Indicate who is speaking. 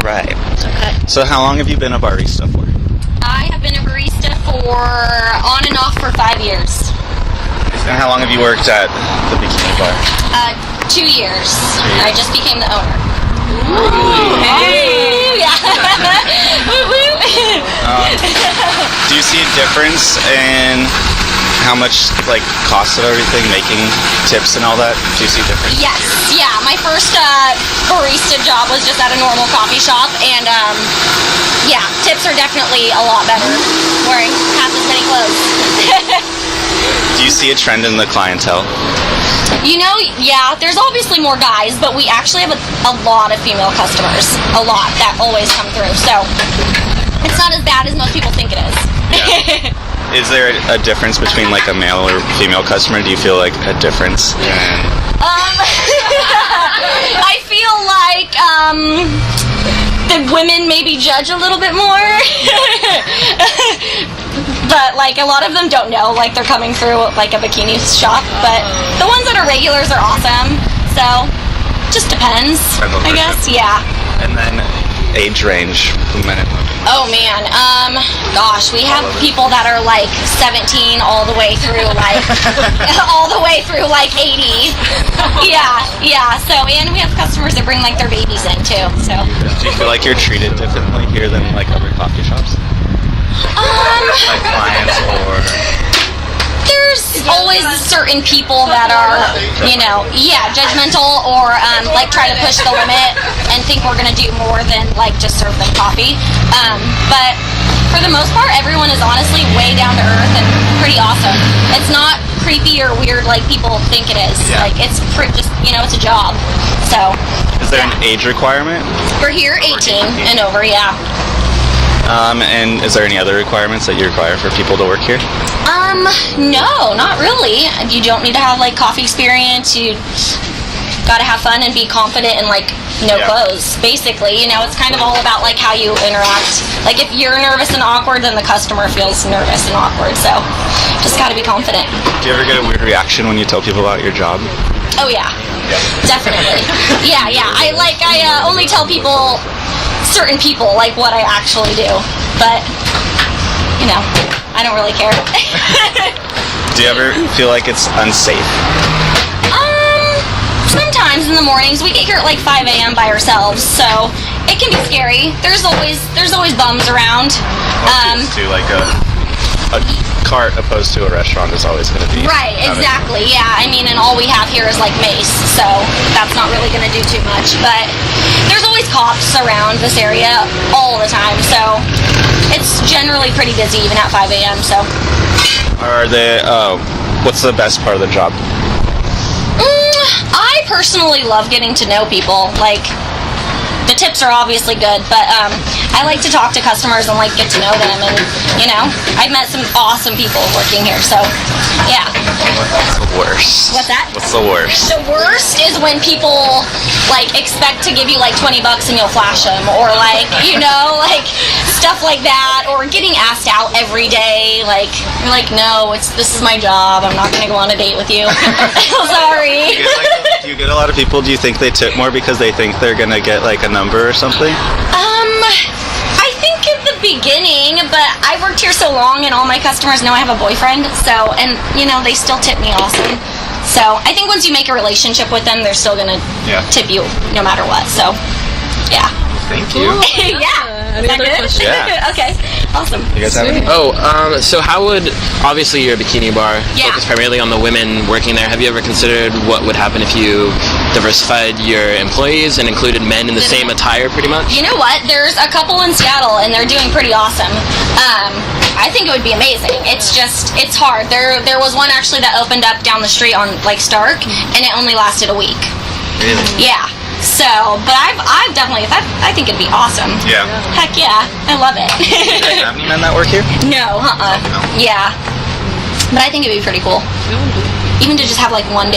Speaker 1: right.
Speaker 2: Okay.
Speaker 1: So how long have you been a barista for?
Speaker 2: I have been a barista for on and off for 5 years.
Speaker 1: And how long have you worked at the Bikini Bar?
Speaker 2: 2 years. I just became the owner.
Speaker 1: Ooh.
Speaker 2: Hey! Yeah. Woo woo.
Speaker 1: Do you see a difference in how much, like, cost of everything, making tips and all that? Do you see a difference?
Speaker 2: Yes. Yeah. My first barista job was just at a normal coffee shop, and yeah, tips are definitely a lot better. Wearing half as many clothes.
Speaker 1: Do you see a trend in the clientele?
Speaker 2: You know, yeah, there's obviously more guys, but we actually have a lot of female customers. A lot that always come through. So it's not as bad as most people think it is.
Speaker 1: Yeah. Is there a difference between like a male or female customer? Do you feel like a difference?
Speaker 2: I feel like the women maybe judge a little bit more. But like a lot of them don't know, like they're coming through like a bikini shop. But the ones that are regulars are awesome. So just depends, I guess. Yeah.
Speaker 1: And then age range, men and women.
Speaker 2: Oh man, gosh, we have people that are like 17 all the way through like 80. Yeah. So, and we have customers that bring like their babies in too. So.
Speaker 1: Do you feel like you're treated differently here than like other coffee shops? Like clients or?
Speaker 2: There's always certain people that are, you know, judgmental or like try to push the limit and think we're gonna do more than like just serve them coffee. But for the most part, everyone is honestly way down to earth and pretty awesome. It's not creepy or weird like people think it is.
Speaker 1: Yeah.
Speaker 2: Like it's just, you know, it's a job. So.
Speaker 1: Is there an age requirement?
Speaker 2: We're here 18 and over, yeah.
Speaker 1: And is there any other requirements that you require for people to work here?
Speaker 2: No, not really. You don't need to have like coffee experience. You gotta have fun and be confident and like no clothes. Basically, you know, it's kind of all about like how you interact. Like if you're nervous and awkward, then the customer feels nervous and awkward. So just gotta be confident.
Speaker 1: Do you ever get a weird reaction when you tell people about your job?
Speaker 2: Oh yeah. Definitely. Yeah. I only tell people, certain people, like what I actually do, but you know, I don't really care.
Speaker 1: Do you ever feel like it's unsafe?
Speaker 2: Sometimes in the mornings. We get here at like 5 a.m. by ourselves, so it can be scary. There's always bums around.
Speaker 1: To like a cart opposed to a restaurant is always going to be
Speaker 2: right. Exactly. Yeah. I mean, and all we have here is like mace, so that's not really going to do too much. But there's always cops around this area all the time, so it's generally pretty busy even at 5 a.m. So.
Speaker 1: Are they? What's the best part of the job?
Speaker 2: I personally love getting to know people. Like, the tips are obviously good, but I like to talk to customers and like get to know them, and you know, I've met some awesome people working here, so yeah.
Speaker 1: What's the worst?
Speaker 2: What's that?
Speaker 1: What's the worst?
Speaker 2: The worst is when people like expect to give you like $20 and you'll flash them, or like, you know, like stuff like that, or getting asked out every day. Like you're like, no, this is my job. I'm not gonna go on a date with you. Sorry.
Speaker 1: Do you get a lot of people? Do you think they tip more because they think they're gonna get like a number or something?
Speaker 2: I think at the beginning, but I've worked here so long and all my customers know I have a boyfriend, so, and you know, they still tip me awesome. So I think once you make a relationship with them, they're still gonna tip you no matter what, so yeah.
Speaker 1: Thank you.
Speaker 2: Yeah. Is that good?
Speaker 1: Yeah.
Speaker 2: Okay. Awesome.
Speaker 1: You guys have any?
Speaker 3: So how would, obviously you're a bikini bar, focused primarily on the women working there. Have you ever considered what would happen if you diversified your employees and included men in the same attire pretty much?
Speaker 2: You know what? There's a couple in Seattle and they're doing pretty awesome. I think it would be amazing. It's just, it's hard. There was one actually that opened up down the street on like Stark, and it only lasted a week.
Speaker 1: Really?
Speaker 2: Yeah. So, but I've definitely, I think it'd be awesome.
Speaker 1: Yeah.
Speaker 2: Heck yeah, I love it.
Speaker 1: Do you have any men that work here?
Speaker 2: No,
Speaker 1: No.
Speaker 2: Yeah. But I think it'd be pretty cool. Even to just have like one day